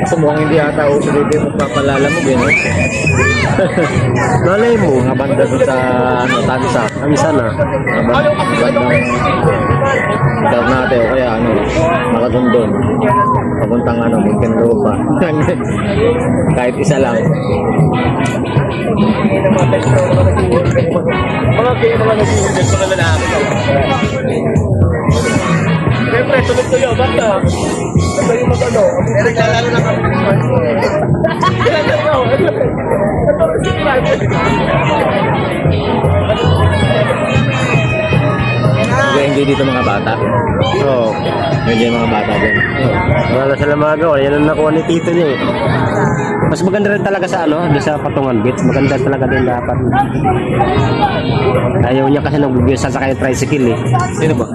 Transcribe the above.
Kasi mukhang hindi ata uso dito yung magpapalala mo, gano'n. Malay mo. Mga banda dun sa ano, Tansa. Ang isa na. Bandang Ternate o kaya ano, Nakatundon. Papuntang ano, Muntinlupa. Kahit isa lang. Mga kayo naman nag-iingat mga lalaki. Siyempre, tulog ko yun, basta. Basta yung mag-ano. Pero naglalaro na kami. Kailan na ito? Nag-enjoy dito mga bata. Oo. Enjoy mga bata din. Wala sila magawa. Yan ang nakuha ni Tito niya eh. Mas maganda rin talaga sa ano, doon sa Patungan Beach. Maganda talaga din dapat. Ayaw niya kasi nag-sasakay tricycle eh. Sino ba?